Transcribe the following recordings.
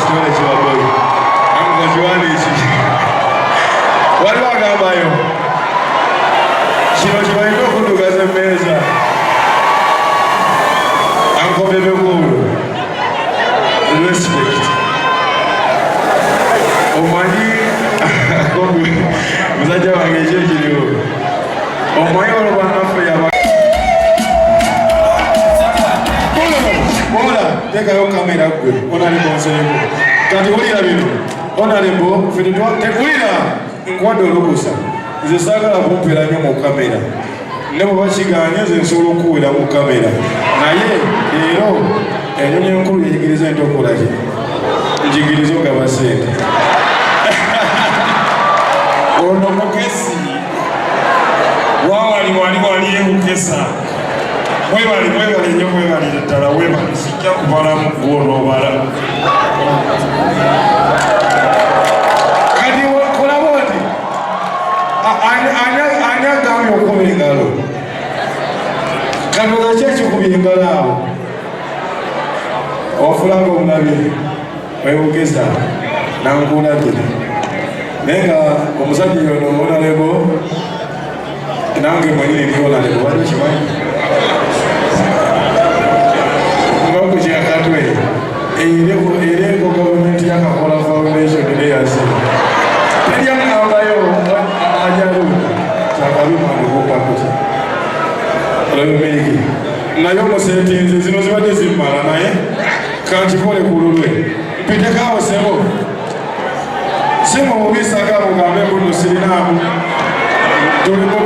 kitole kibaboyi ango kiwandiiki waliwo agambayo kino kibalina okuddugaza emmeeza ango Bebe Cool respect omanyi musajja wange ekyo kiriwo omanyi olwobannaffe yaba Bola, tekayo kamera gwe, onalebo nsereko. Kati wulira bino, onalebo, fedetwa, tekulira, nkwado olukusa. Nze saagala kumpera nnyo mu kamera. Ne bwe bakiganye nze nsobola okuwera mu kamera. Naye, leero, ennyonyi enkulu yegiriza ente okola ki? Njigiriza ogaba ssente. Ono mukesi, wali enkesa. Mwebali nnyo mwebalire ddala weebali sijja kubalamu gw'onoobala. Kati kolaba oti ani agambye okuba engalo? Katonda ki ekikubye engalo awo? Ofulanga omulabye webugeza nankuulabye naye nga omusajja yono onalebo nange mwenyini ndi onalebo wali okimanyi kukyakatwe ereko gavumenti yakakola foundation neyase teryakambayo ajalu kyakabimanikukakuki olabimiliki naye omusentinze zino zibadde zimmala naye kankikole ku lulwe mpitekawo sebo si mu bubisagamu gambe mbuno sirinaamu tulimu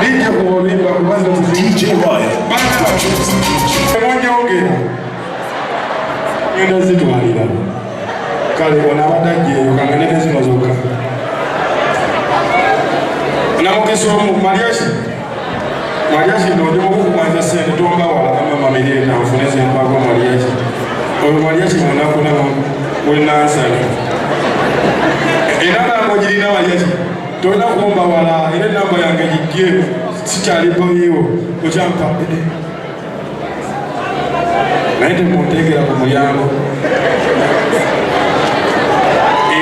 Nije kuolimba kubaza kyebakoze emonyongera ngenda zitwalira kale ona abadajjeeyo kangenete zino zokka namugesa omu malyashi nondimukukumanza sente tombawala kamamamirieta nfune zempako malyashi oyo malyashi munakunamu wenansala era nango girina malyashi tolina kumbawala era enamba yange gijje sikyalipoyiwo okyampa naye temunteekera ku mulyango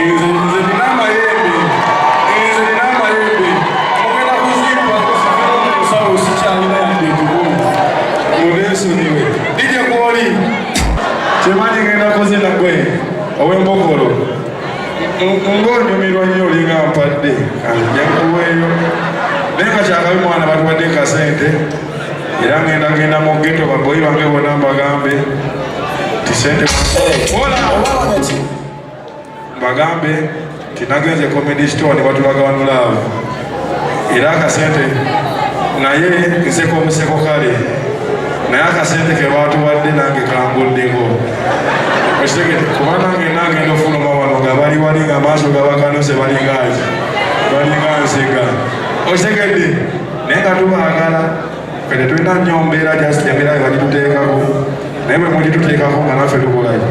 nze nina amayembe ogenda kuzimba omusawo sikyalina yadde ekikulu muneesoniwe dijje kwoli kyemanyi ngenda koze nagwe ow'embokolo ng'onyumirwa nnyo olinga mpadde njakuweeyo naye nga kyakabi mwana batuwadde kasente era ngenda mu ghetto baboyi bange bonna mbagambe ti sente mbagambe tinagenze comedy store ne batulaga wanulaavu era akasente naye nseko omuseko kale naye akasente ke batuwadde nange kanguddeko okitegete kuba nange ndofuluma wano nga bali wali nga maaso gabakanuse balinga nsega okitegedde naye nga tubaagala kale tulina nnyo mbeera just embeera bagituteekako naye bwe mulituteekako nga naffe tukolayo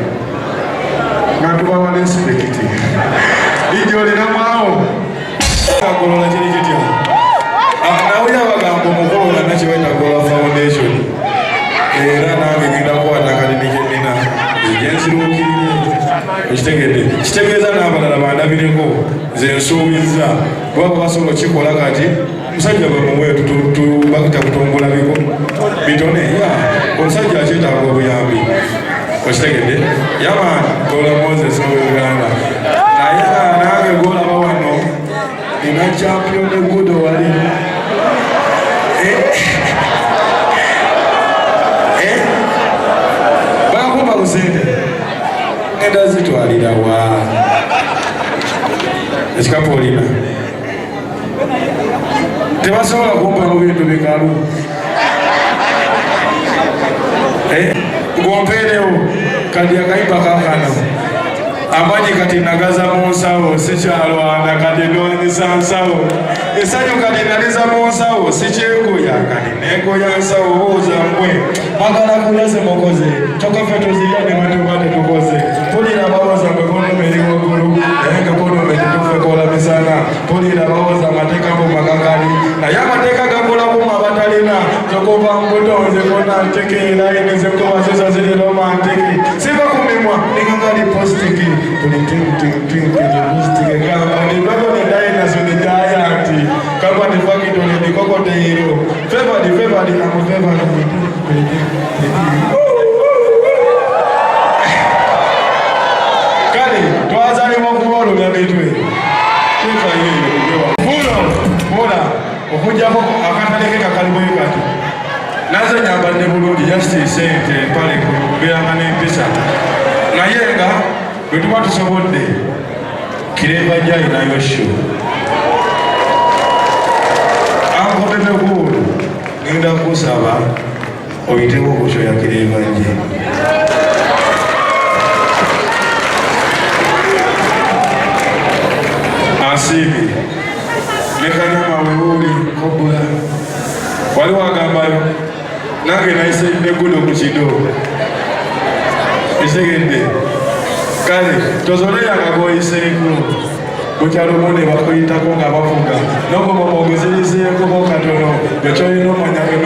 nga tubawa respekiti ijjo olinamwawo agolola kiri kitya nawulira bagamba omukolo nana kibaita gola foundation era nange genda kukwata kalini kyenina egyensiruukirire ekitegedde kitegeeza n'abalala bandabireko nze nsuubizza bwaba basobola okikola kati musajja bamuwe bakita kutumbula bitone omusajja akyetaaga obuyambi okitegedde yamaani gola moses ow'uganda naye nange golaba wano ina Champion Ogudo wali bakumba kusente ngenda zitwalira wa ekikapu olina tebasobola kumpa mu bintu bikalu ngompeerewo kadi akayimba kakano amanyi kati nagaza mu nsawo sikyalwana kati ndwanyisa nsawo esanyu kati naliza mu nsawo sikyegoya kati negoya nsawo buuza mmwe magala kulase mukoze tokafe tuzirya ne matubate tukoze pulira bawoza mwe konomeri waggulu naye nga konomeri tufe kola misana pulira bawoza amateeka mu makakali naye amateeka gakola bumu abatalina tokuva mbutonze kona ntekeera eneze kuba zisa ziri romantiki siva kumimwa Naza nyambadde bulungi justice sente pale kubeeranga n'empisa naye nga bwe tuba tusobodde kireba gy'alinayo sho Uncle Bebe Cool ngenda kusaba oyitewo ku sho ya kireba gye asibi nekanyama wewuli kobula waliwo agambayo nange nayise Ogudo ku kido esegedde kale tozoleyanga goyiseeko bukyalumune bakuyitako nga bavuga nogoma mogezerizeeko katono ekyoyina omanyage